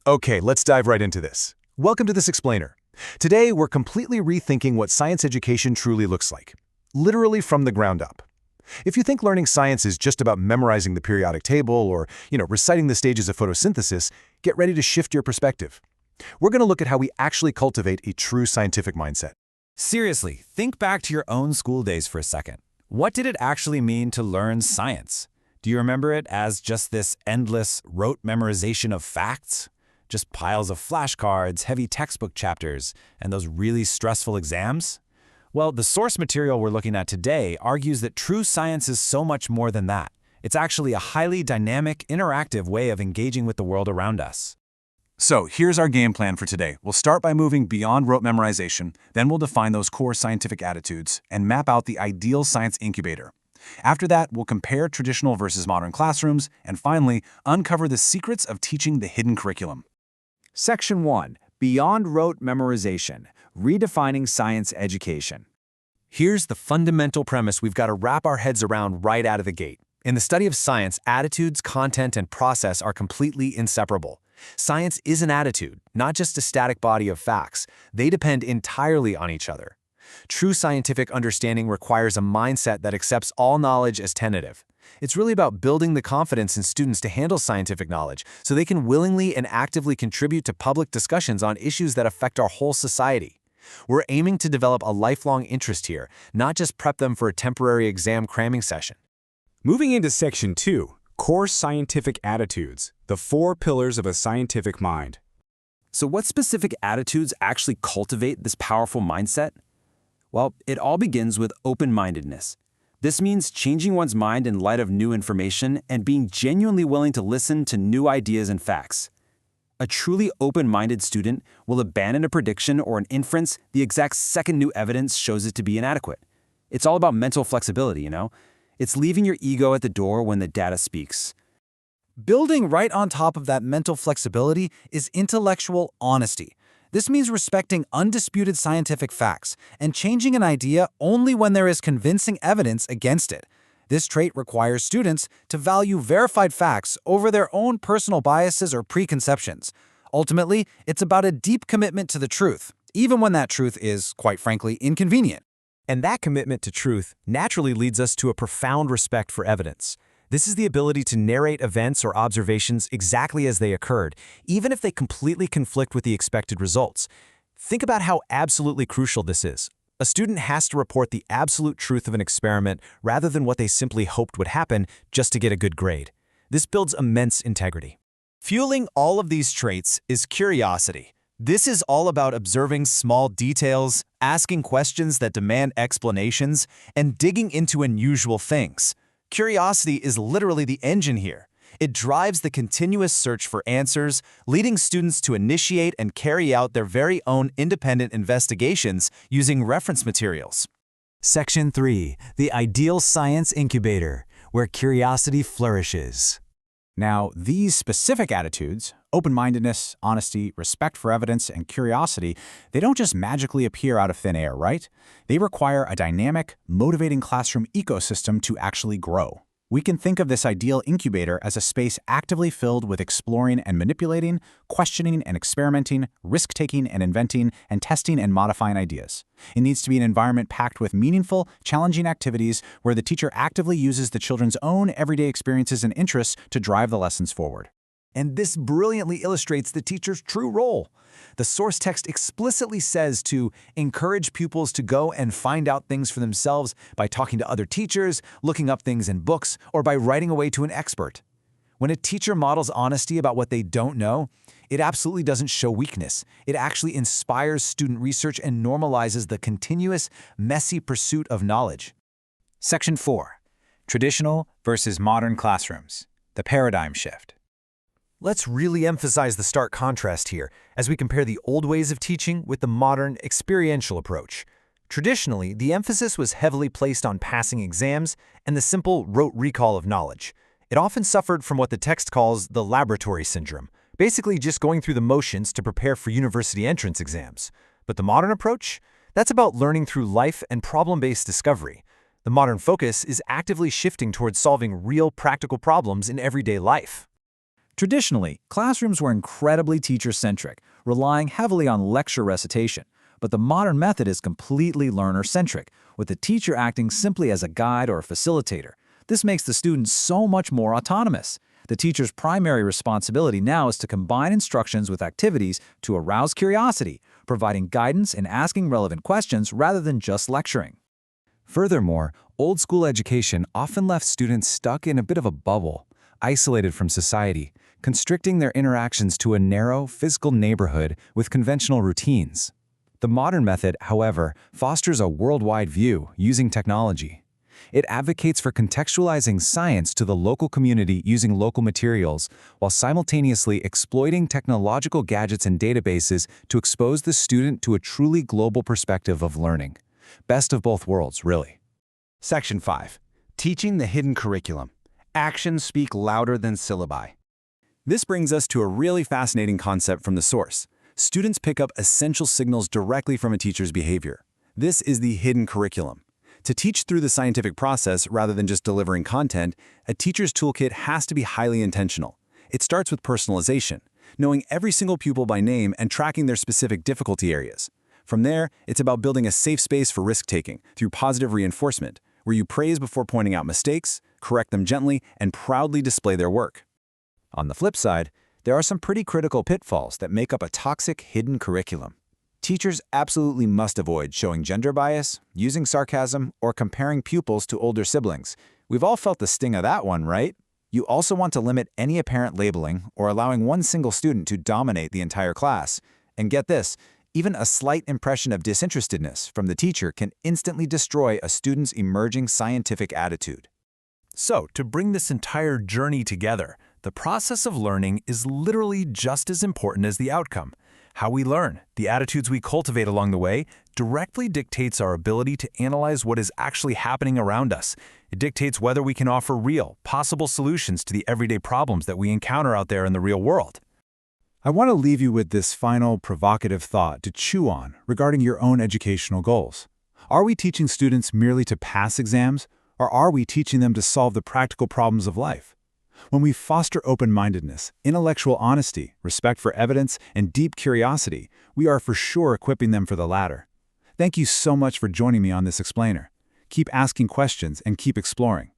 Okay, let's dive right into this. Welcome to This Explainer. Today, we're completely rethinking what science education truly looks like, literally from the ground up. If you think learning science is just about memorizing the periodic table or, reciting the stages of photosynthesis, get ready to shift your perspective. We're going to look at how we actually cultivate a true scientific mindset. Seriously, think back to your own school days for a second. What did it actually mean to learn science? Do you remember it as just this endless, rote memorization of facts? Just piles of flashcards, heavy textbook chapters, and those really stressful exams? Well, the source material we're looking at today argues that true science is so much more than that. It's actually a highly dynamic, interactive way of engaging with the world around us. So here's our game plan for today. We'll start by moving beyond rote memorization, then we'll define those core scientific attitudes and map out the ideal science incubator. After that, we'll compare traditional versus modern classrooms, and finally, uncover the secrets of teaching the hidden curriculum. Section 1. Beyond rote memorization, redefining science education. Here's the fundamental premise we've got to wrap our heads around right out of the gate. In the study of science, attitudes, content, and process are completely inseparable. Science is an attitude, not just a static body of facts. They depend entirely on each other. True scientific understanding requires a mindset that accepts all knowledge as tentative. It's really about building the confidence in students to handle scientific knowledge so they can willingly and actively contribute to public discussions on issues that affect our whole society. We're aiming to develop a lifelong interest here, not just prep them for a temporary exam cramming session. Moving into Section 2, Core Scientific Attitudes, the 4 pillars of a scientific mind. So what specific attitudes actually cultivate this powerful mindset? Well, it all begins with open-mindedness. This means changing one's mind in light of new information and being genuinely willing to listen to new ideas and facts. A truly open-minded student will abandon a prediction or an inference the exact second new evidence shows it to be inadequate. It's all about mental flexibility, It's leaving your ego at the door when the data speaks. Building right on top of that mental flexibility is intellectual honesty. This means respecting undisputed scientific facts and changing an idea only when there is convincing evidence against it. This trait requires students to value verified facts over their own personal biases or preconceptions. Ultimately, it's about a deep commitment to the truth, even when that truth is, quite frankly, inconvenient. And that commitment to truth naturally leads us to a profound respect for evidence. This is the ability to narrate events or observations exactly as they occurred, even if they completely conflict with the expected results. Think about how absolutely crucial this is. A student has to report the absolute truth of an experiment rather than what they simply hoped would happen just to get a good grade. This builds immense integrity. Fueling all of these traits is curiosity. This is all about observing small details, asking questions that demand explanations, and digging into unusual things. Curiosity is literally the engine here. It drives the continuous search for answers, leading students to initiate and carry out their very own independent investigations using reference materials. Section 3. The Ideal Science Incubator, where curiosity flourishes. Now, these specific attitudes, open-mindedness, honesty, respect for evidence, and curiosity, they don't just magically appear out of thin air, right? They require a dynamic, motivating classroom ecosystem to actually grow. We can think of this ideal incubator as a space actively filled with exploring and manipulating, questioning and experimenting, risk-taking and inventing, and testing and modifying ideas. It needs to be an environment packed with meaningful, challenging activities where the teacher actively uses the children's own everyday experiences and interests to drive the lessons forward. And this brilliantly illustrates the teacher's true role. The source text explicitly says to encourage pupils to go and find out things for themselves by talking to other teachers, looking up things in books, or by writing away to an expert. When a teacher models honesty about what they don't know, it absolutely doesn't show weakness. It actually inspires student research and normalizes the continuous, messy pursuit of knowledge. Section 4. Traditional versus modern classrooms, the paradigm shift. Let's really emphasize the stark contrast here as we compare the old ways of teaching with the modern, experiential approach. Traditionally, the emphasis was heavily placed on passing exams and the simple rote recall of knowledge. It often suffered from what the text calls the laboratory syndrome, basically just going through the motions to prepare for university entrance exams. But the modern approach? That's about learning through life and problem-based discovery. The modern focus is actively shifting towards solving real, practical problems in everyday life. Traditionally, classrooms were incredibly teacher-centric, relying heavily on lecture recitation. But the modern method is completely learner-centric, with the teacher acting simply as a guide or a facilitator. This makes the students so much more autonomous. The teacher's primary responsibility now is to combine instructions with activities to arouse curiosity, providing guidance and asking relevant questions rather than just lecturing. Furthermore, old-school education often left students stuck in a bit of a bubble, isolated from society, constricting their interactions to a narrow, physical neighborhood with conventional routines. The modern method, however, fosters a worldwide view using technology. It advocates for contextualizing science to the local community using local materials, while simultaneously exploiting technological gadgets and databases to expose the student to a truly global perspective of learning. Best of both worlds, really. Section 5. Teaching the hidden curriculum. Actions speak louder than syllabi. This brings us to a really fascinating concept from the source. Students pick up essential signals directly from a teacher's behavior. This is the hidden curriculum. To teach through the scientific process rather than just delivering content, a teacher's toolkit has to be highly intentional. It starts with personalization, knowing every single pupil by name and tracking their specific difficulty areas. From there, it's about building a safe space for risk-taking through positive reinforcement, where you praise before pointing out mistakes, correct them gently, and proudly display their work. On the flip side, there are some pretty critical pitfalls that make up a toxic hidden curriculum. Teachers absolutely must avoid showing gender bias, using sarcasm, or comparing pupils to older siblings. We've all felt the sting of that one, right? You also want to limit any apparent labeling or allowing one single student to dominate the entire class. And get this, even a slight impression of disinterestedness from the teacher can instantly destroy a student's emerging scientific attitude. So, to bring this entire journey together, the process of learning is literally just as important as the outcome. How we learn, the attitudes we cultivate along the way, directly dictates our ability to analyze what is actually happening around us. It dictates whether we can offer real, possible solutions to the everyday problems that we encounter out there in the real world. I want to leave you with this final provocative thought to chew on regarding your own educational goals. Are we teaching students merely to pass exams, or are we teaching them to solve the practical problems of life? When we foster open-mindedness, intellectual honesty, respect for evidence, and deep curiosity, we are for sure equipping them for the latter. Thank you so much for joining me on this explainer. Keep asking questions and keep exploring.